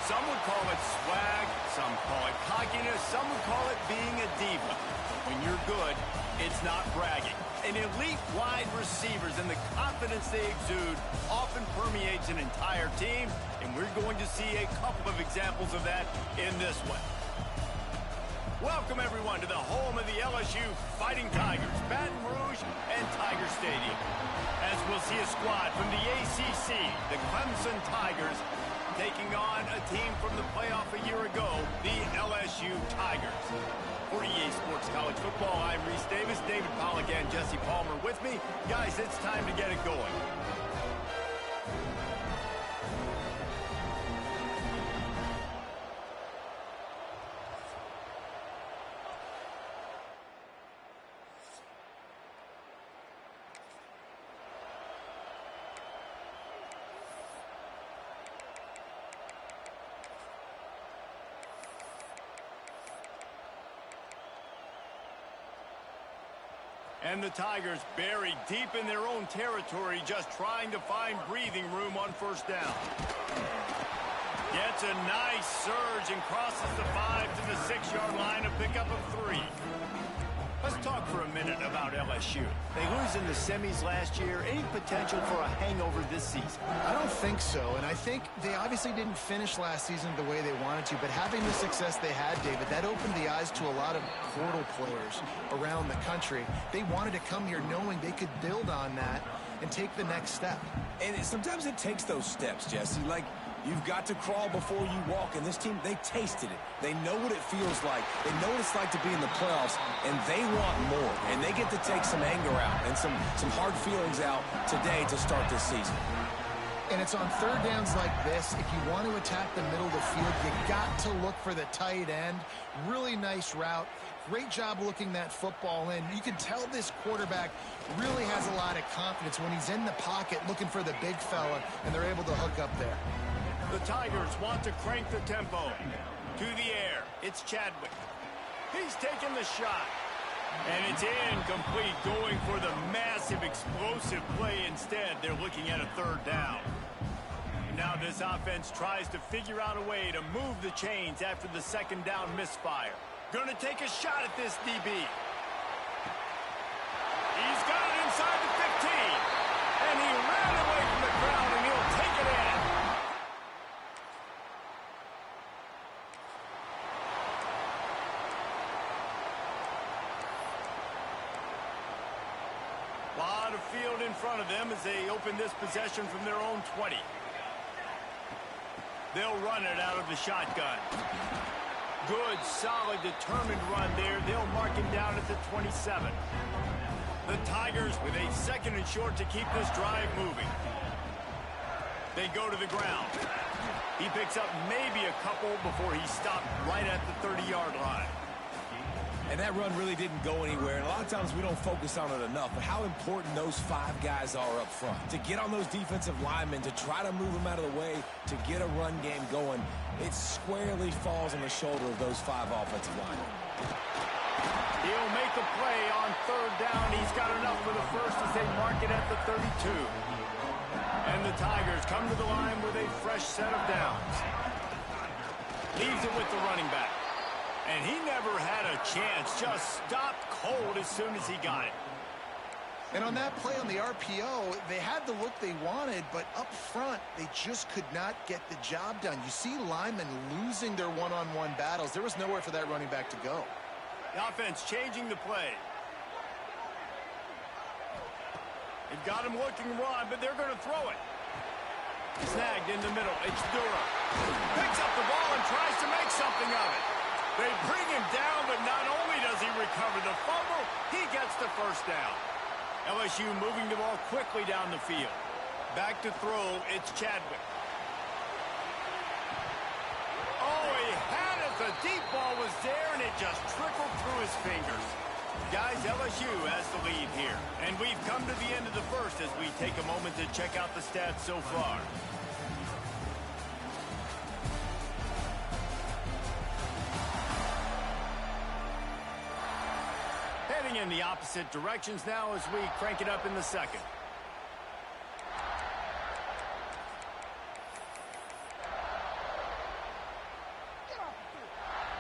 Some would call it swag, some call it cockiness, some would call it being a diva. But when you're good, it's not bragging. An elite wide receivers and the confidence they exude often permeates an entire team, and we're going to see a couple of examples of that in this one. Welcome, everyone, to the home of the LSU Fighting Tigers, Baton Rouge and Tiger Stadium. As we'll see a squad from the ACC, the Clemson Tigers, taking on a team from the playoff a year ago, the LSU Tigers. For EA Sports College Football, I'm Reese Davis, David Pollack and Jesse Palmer with me. Guys, it's time to get it going. And the Tigers buried deep in their own territory, just trying to find breathing room on first down. Gets a nice surge and crosses the 5 to the 6-yard line, a pickup of 3. Let's talk for a minute about LSU. They lose in the semis last year. Any potential for a hangover this season? I don't think so, and I think they obviously didn't finish last season the way they wanted to, but having the success they had, David, that opened the eyes to a lot of portal players around the country. They wanted to come here knowing they could build on that and take the next step. And sometimes it takes those steps, Jesse. Like, you've got to crawl before you walk, and this team, they tasted it. They know what it feels like. They know what it's like to be in the playoffs, and they want more. And they get to take some anger out and some hard feelings out today to start this season. And it's on third downs like this, if you want to attack the middle of the field, you got to look for the tight end. Really nice route. Great job looking that football in. You can tell this quarterback really has a lot of confidence when he's in the pocket looking for the big fella, and they're able to hook up there. The Tigers want to crank the tempo. To the air, it's Chadwick. He's taking the shot. And it's incomplete, going for the massive explosive play instead. They're looking at a third down. Now this offense tries to figure out a way to move the chains after the second down misfire. Gonna take a shot at this DB. He's got it inside the 15. And he ran away from the crowd, and he'll take it in. Lot of field in front of them as they open this possession from their own 20. They'll run it out of the shotgun. Good, solid, determined run there. They'll mark him down at the 27. The Tigers with a second and short to keep this drive moving. They go to the ground. He picks up maybe a couple before he stopped right at the 30-yard line. And that run really didn't go anywhere. And a lot of times we don't focus on it enough. But how important those 5 guys are up front. To get on those defensive linemen, to try to move them out of the way, to get a run game going, it squarely falls on the shoulder of those 5 offensive linemen. He'll make the play on third down. He's got enough for the first as they mark it at the 32. And the Tigers come to the line with a fresh set of downs. Leaves it with the running back. And he never had a chance, just stopped cold as soon as he got it. And on that play on the RPO, they had the look they wanted, but up front, they just could not get the job done. You see linemen losing their one-on-one battles. There was nowhere for that running back to go. The offense changing the play. They've got him looking run, but they're going to throw it. Snagged in the middle. It's Dura. Picks up the ball and tries to make something of it. They bring him down, but not only does he recover the fumble, he gets the first down. LSU moving the ball quickly down the field. Back to throw, it's Chadwick. Oh, he had it. The deep ball was there, and it just trickled through his fingers. Guys, LSU has the lead here. And we've come to the end of the first as we take a moment to check out the stats so far. Heading in the opposite directions now as we crank it up in the second.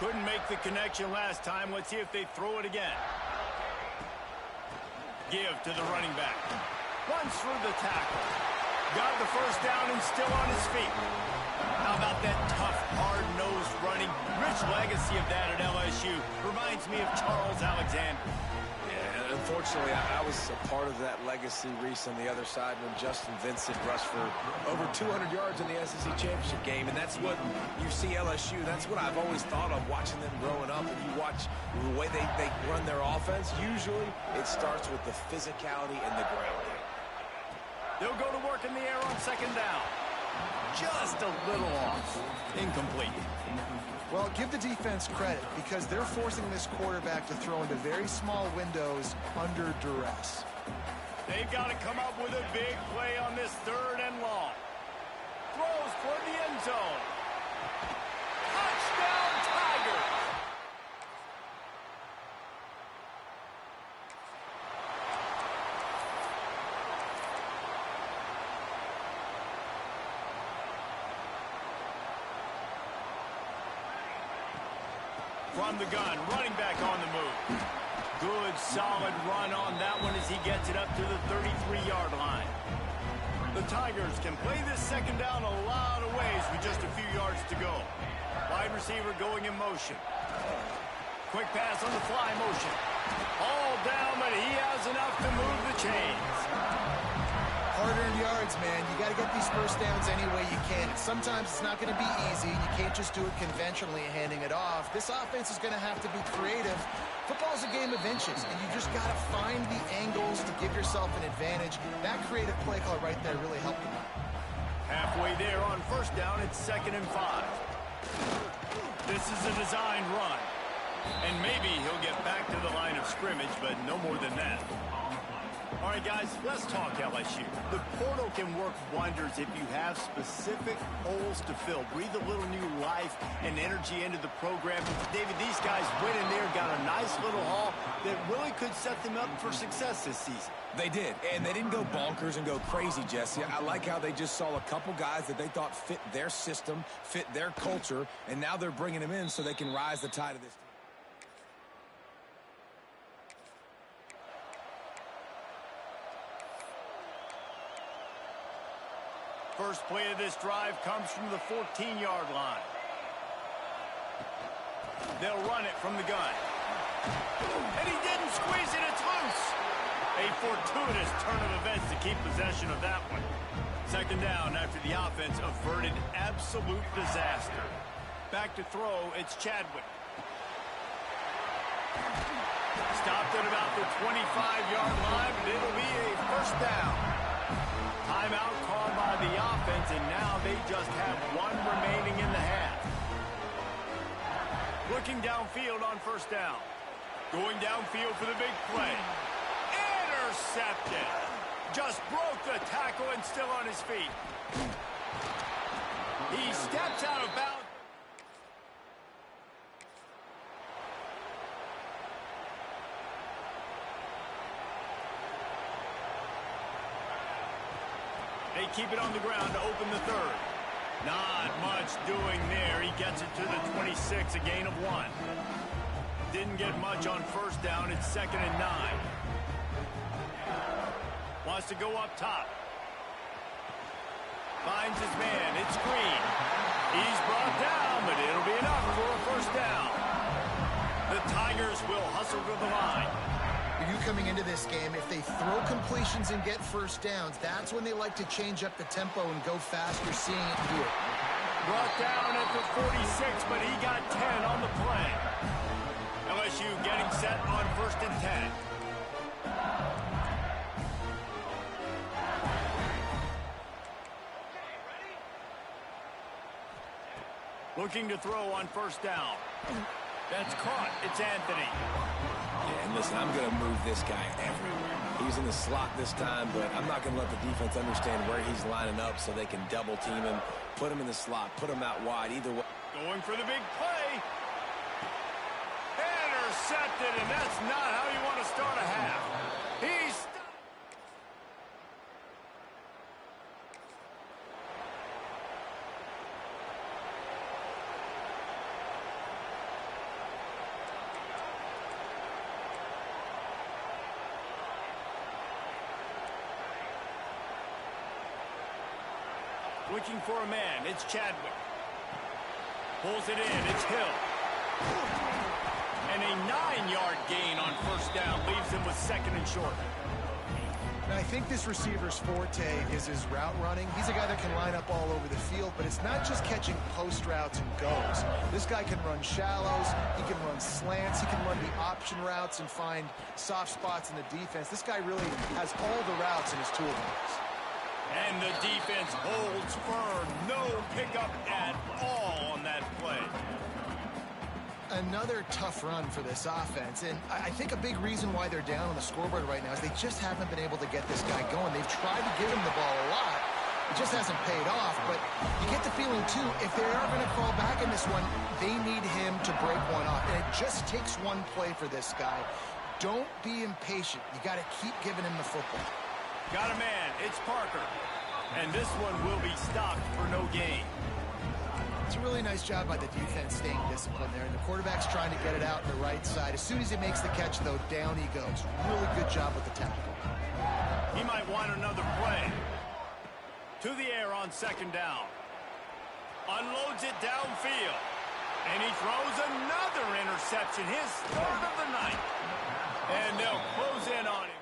Couldn't make the connection last time. Let's see if they throw it again. Give to the running back. Runs through the tackle. Got the first down and still on his feet. How about that tough, hard-nosed running? Rich legacy of that at LSU. Reminds me of Charles Alexander. Yeah, unfortunately, I was a part of that legacy, Reese, on the other side when Justin Vincent rushed for over 200 yards in the SEC Championship game, and that's what you see LSU. That's what I've always thought of watching them growing up, and you watch the way they run their offense. Usually, it starts with the physicality and the ground game. They'll go to work in the air on second down. Just a little off. Incomplete. Well, give the defense credit because they're forcing this quarterback to throw into very small windows under duress. They've got to come up with a big play on this third and long. Throws toward the end zone. Touchdown, Tigers! From the gun, running back on the move. Good, solid run on that one as he gets it up to the 33-yard line. The Tigers can play this second down a lot of ways with just a few yards to go. Wide receiver going in motion. Quick pass on the fly motion. All down, but he has enough to move the chains. Hard-earned yards, man. You got to get these first downs any way you can. Sometimes it's not going to be easy. You can't just do it conventionally and handing it off. This offense is going to have to be creative. Football's a game of inches, and you just got to find the angles to give yourself an advantage. That creative play call right there really helped him out. Halfway there on first down, it's 2nd and 5. This is a designed run. And maybe he'll get back to the line of scrimmage, but no more than that. All right, guys, let's talk LSU. The portal can work wonders if you have specific holes to fill. Breathe a little new life and energy into the program. David, these guys went in there, got a nice little haul that really could set them up for success this season. They did, and they didn't go bonkers and go crazy, Jesse. I like how they just saw a couple guys that they thought fit their system, fit their culture, and now they're bringing them in so they can rise the tide of this team. First play of this drive comes from the 14-yard line. They'll run it from the gun. And he didn't squeeze it, it's loose. A fortuitous turn of events to keep possession of that one. Second down after the offense averted absolute disaster. Back to throw, it's Chadwick. Stopped at about the 25-yard line, but it'll be a first down. Timeout called by the offense, and now they just have one remaining in the half. Looking downfield on first down. Going downfield for the big play. Intercepted. Just broke the tackle and still on his feet. He steps out of bounds. They keep it on the ground to open the third. Not much doing there. He gets it to the 26, a gain of 1. Didn't get much on first down. It's 2nd and 9. Wants to go up top. Finds his man. It's Green. He's brought down, but it'll be enough for a first down. The Tigers will hustle to the line. You coming into this game, if they throw completions and get first downs, that's when they like to change up the tempo and go fast. You're seeing it here. Brought down at the 46, but he got 10 on the play. LSU getting set on 1st and 10. Looking to throw on first down. That's caught. It's Anthony. Yeah, and listen, I'm going to move this guy everywhere. He's in the slot this time, but I'm not going to let the defense understand where he's lining up so they can double team him, put him in the slot, put him out wide, either way. Going for the big play. Intercepted, and that's not how you want to start a half. He's Looking for a man. It's Chadwick. Pulls it in. It's Hill. And a 9-yard gain on first down leaves him with second and short. Now, I think this receiver's forte is his route running. He's a guy that can line up all over the field, but it's not just catching post routes and goes. This guy can run shallows, he can run slants, he can run the option routes and find soft spots in the defense. This guy really has all the routes in his toolbox. And the defense holds firm. No pickup at all on that play. Another tough run for this offense, and I think a big reason why they're down on the scoreboard right now is they just haven't been able to get this guy going. They've tried to give him the ball a lot. It just hasn't paid off, but you get the feeling, too, if they are going to fall back in this one, they need him to break one off, and it just takes one play for this guy. Don't be impatient. You got to keep giving him the football. Got a man. It's Parker. And this one will be stopped for no gain. It's a really nice job by the defense staying disciplined there, and the quarterback's trying to get it out on the right side. As soon as he makes the catch, though, down he goes. Really good job with the tackle. He might want another play. To the air on second down. Unloads it downfield. And he throws another interception, his third of the night. And they'll close in on him.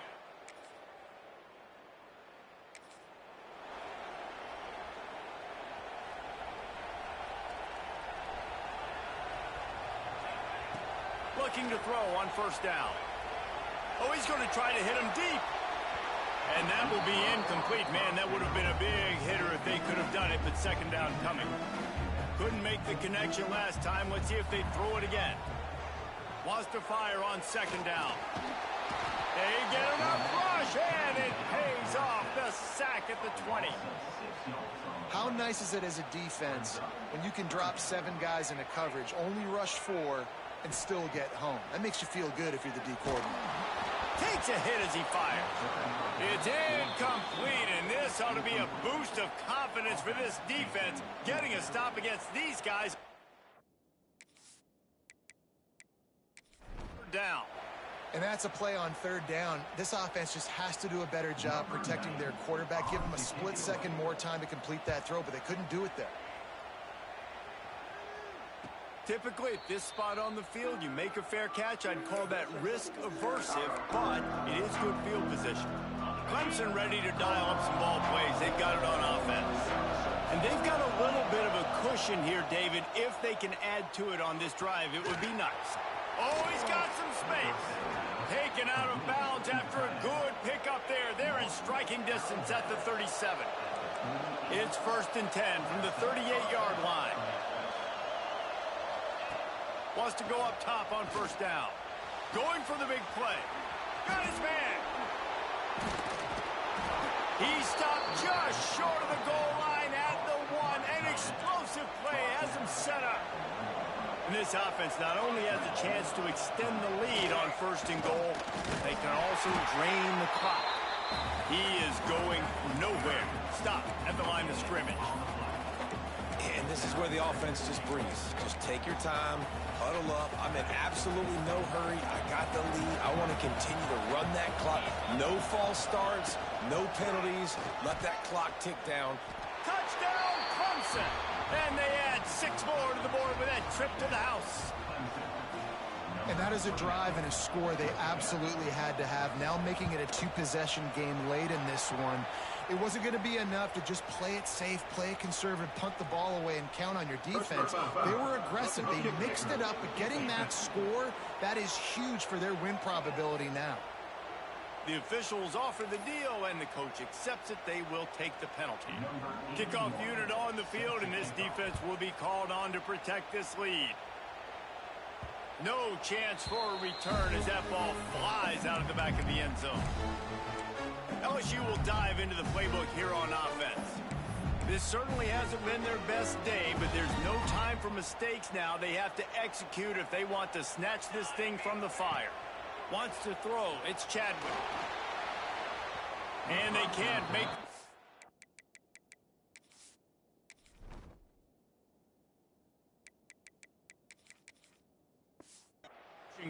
Looking to throw on first down. Oh, he's going to try to hit him deep. And that will be incomplete. Man, that would have been a big hitter if they could have done it, but second down coming. Couldn't make the connection last time. Let's see if they throw it again. Wants to fire on second down. They get enough rush, and it pays off. The sack at the 20. How nice is it as a defense when you can drop 7 guys into coverage, only rush 4, and still get home? That makes you feel good if you're the D coordinator. Takes a hit as he fires. It's incomplete, and this ought to be a boost of confidence for this defense, getting a stop against these guys. Down. And that's a play on third down. This offense just has to do a better job protecting their quarterback. Give them a split second more time to complete that throw, but they couldn't do it there. Typically, at this spot on the field, you make a fair catch. I'd call that risk aversive, but it is good field position. Clemson ready to dial up some ball plays. They've got it on offense. And they've got a little bit of a cushion here, David. If they can add to it on this drive, it would be nice. Oh, he's got some space. Taken out of bounds after a good pickup there. They're in striking distance at the 37. It's 1st and 10 from the 38-yard line. Wants to go up top on first down. Going for the big play. Got his man. He stopped just short of the goal line at the 1. An explosive play has him set up. And this offense not only has a chance to extend the lead on 1st and goal, they can also drain the clock. He is going nowhere. Stop at the line of scrimmage. And this is where the offense just breathes. Just take your time, huddle up. I'm in absolutely no hurry. I got the lead. I want to continue to run that clock. No false starts, no penalties. Let that clock tick down. Touchdown, Clemson! And they add 6 more to the board with that trip to the house. And that is a drive and a score they absolutely had to have. Now making it a 2-possession game late in this one. It wasn't going to be enough to just play it safe, play it conservative, punt the ball away, and count on your defense. They were aggressive. They mixed it up, but getting that score, that is huge for their win probability now. The officials offer the deal, and the coach accepts it. They will take the penalty. Kickoff unit on the field, and this defense will be called on to protect this lead. No chance for a return as that ball flies out of the back of the end zone. LSU will dive into the playbook here on offense. This certainly hasn't been their best day, but there's no time for mistakes now. They have to execute if they want to snatch this thing from the fire. Wants to throw. It's Chadwick. And they can't make...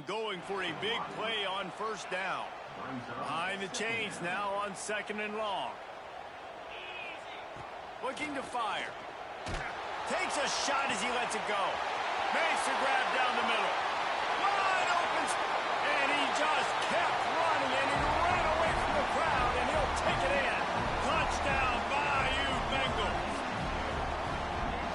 Going for a big play on first down. Behind the chains now on 2nd and long. Looking to fire. Takes a shot as he lets it go. Makes the grab down the middle. Wide open. And he just kept running, and he ran away from the crowd, and he'll take it in. Touchdown, Bayou Bengals.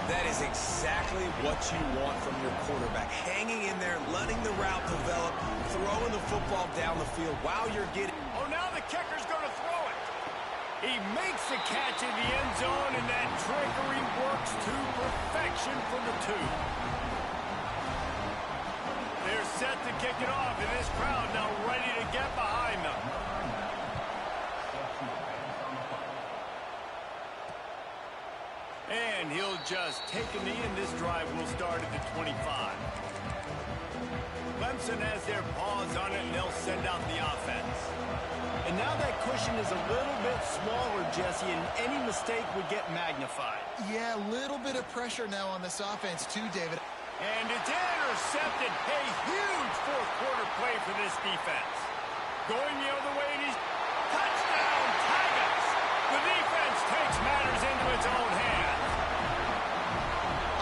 That is exactly what you want from your quarterback. Hanging in there, letting the route develop, throwing the football down the field while you're getting... Oh, now the kicker's going to throw it. He makes the catch in the end zone, and that trickery works to perfection from the 2. They're set to kick it off, and this crowd now ready to get behind them. And he'll just take a knee, and this drive will start at the 25. Clemson has their paws on it, and they'll send out the offense. And now that cushion is a little bit smaller, Jesse, and any mistake would get magnified. Yeah, a little bit of pressure now on this offense too, David. And it's intercepted. A huge fourth-quarter play for this defense. Going the other way, and he's... Touchdown, Tigers! The defense takes matters into its own hands.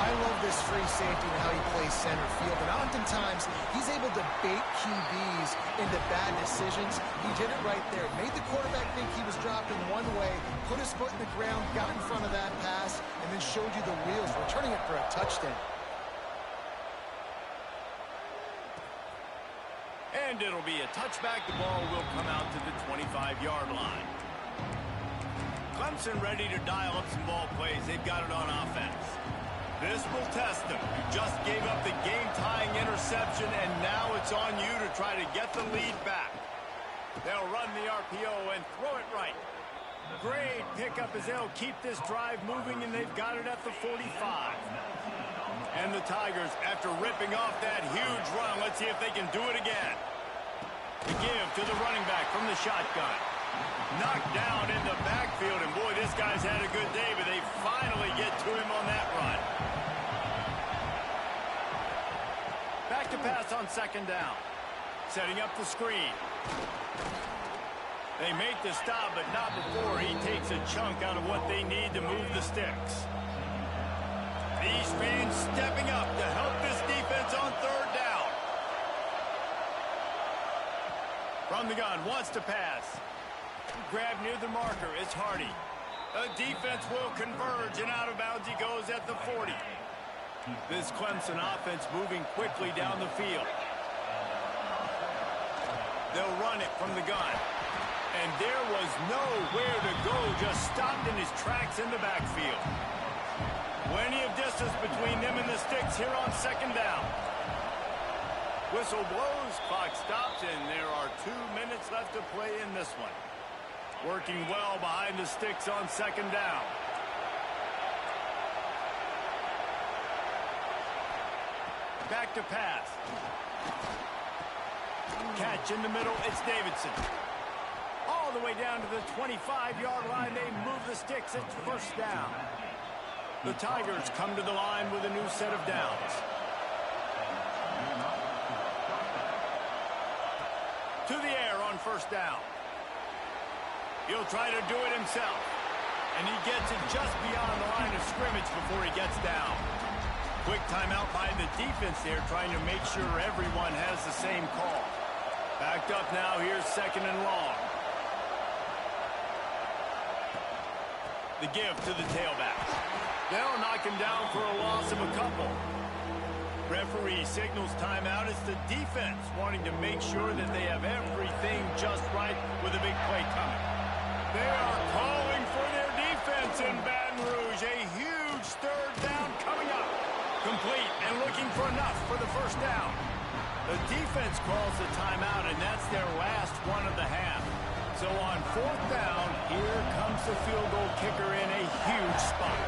I love this free safety and how he plays center field, and oftentimes he's able to bait QBs into bad decisions. He did it right there. Made the quarterback think he was dropping one way, put his foot in the ground, got in front of that pass, and then showed you the wheels, returning it for a touchdown. And it'll be a touchback. The ball will come out to the 25-yard line. Clemson ready to dial up some ball plays. They've got it on offense. This will test them. You just gave up the game-tying interception, and now it's on you to try to get the lead back. They'll run the RPO and throw it right. Great pickup as they'll keep this drive moving, and they've got it at the 45. And the Tigers, after ripping off that huge run, let's see if they can do it again. The give to the running back from the shotgun. Knocked down in the backfield, and boy, this guy's had a good day, but they finally get to him on that run. Back to pass on second down. Setting up the screen. They make the stop, but not before he takes a chunk out of what they need to move the sticks. These fans stepping up to help this defense on third down. From the gun, wants to pass. Grab near the marker, it's Hardy. The defense will converge, and out of bounds he goes at the 40. This Clemson offense moving quickly down the field. They'll run it from the gun. And there was nowhere to go, just stopped in his tracks in the backfield. Plenty of distance between them and the sticks here on second down. Whistle blows, clock stops, and there are 2 minutes left to play in this one. Working well behind the sticks on second down. Back to pass. Catch in the middle, it's Davidson. All the way down to the 25-yard line, they move the sticks, it's first down. The Tigers come to the line with a new set of downs. To the air on first down. He'll try to do it himself. And he gets it just beyond the line of scrimmage before he gets down. Quick timeout by the defense there, trying to make sure everyone has the same call. Backed up now, here's second and long. The give to the tailback. They'll knock him down for a loss of a couple. Referee signals timeout. It's the defense wanting to make sure that they have everything just right with a big play coming. They are calling for their defense in Baton Rouge. A huge third down coming up. Complete and looking for enough for the first down. The defense calls the timeout, and that's their last one of the half. So on fourth down, here comes the field goal kicker in a huge spot.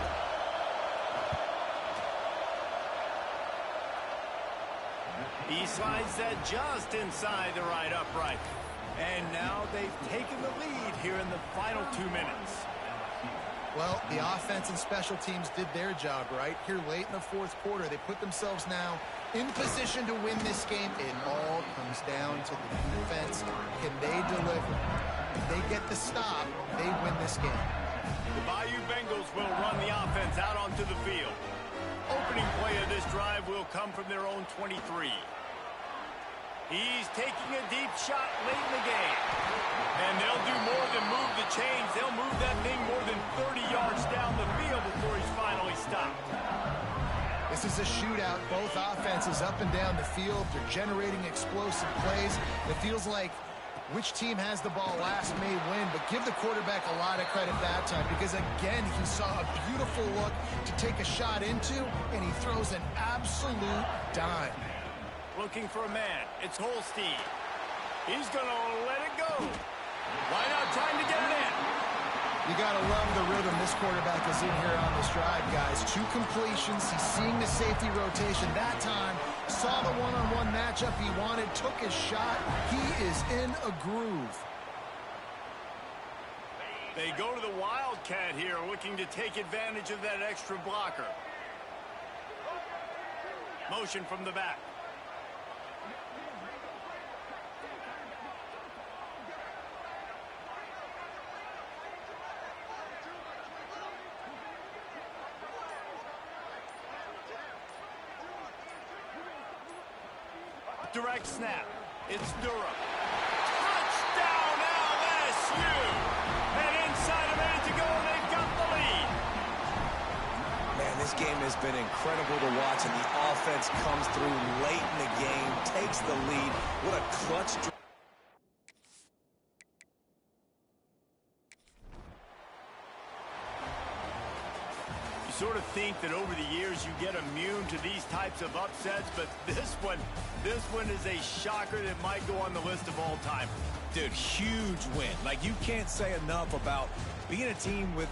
He slides that just inside the right upright. And now they've taken the lead here in the final 2 minutes. Well, the offense and special teams did their job, right? Here late in the fourth quarter, they put themselves now in position to win this game. It all comes down to the defense. Can they deliver? If they get the stop, they win this game. The Bayou Bengals will run the offense out onto the field. Opening play of this drive will come from their own 23. He's taking a deep shot late in the game. And they'll do more than move the chains. They'll move that thing more than 30 yards down the field before he's finally stopped. This is a shootout. Both offenses up and down the field. They're generating explosive plays. It feels like which team has the ball last may win, but give the quarterback a lot of credit that time because, again, he saw a beautiful look to take a shot into, and he throws an absolute dime. Looking for a man. It's Holstein. He's going to let it go. Why not trying to get it in? You got to love the rhythm this quarterback is in here on this drive, guys. 2 completions. He's seeing the safety rotation that time. Saw the one-on-one matchup he wanted. Took his shot. He is in a groove. They go to the Wildcat here, looking to take advantage of that extra blocker. Motion from the back. Direct snap. It's Durham. Touchdown LSU! And inside a minute to go, they've got the lead. Man, this game has been incredible to watch, and the offense comes through late in the game, takes the lead. What a clutch drive. Sort of think that over the years you get immune to these types of upsets, but this one is a shocker that might go on the list of all time. Dude, huge win. Like, you can't say enough about being a team with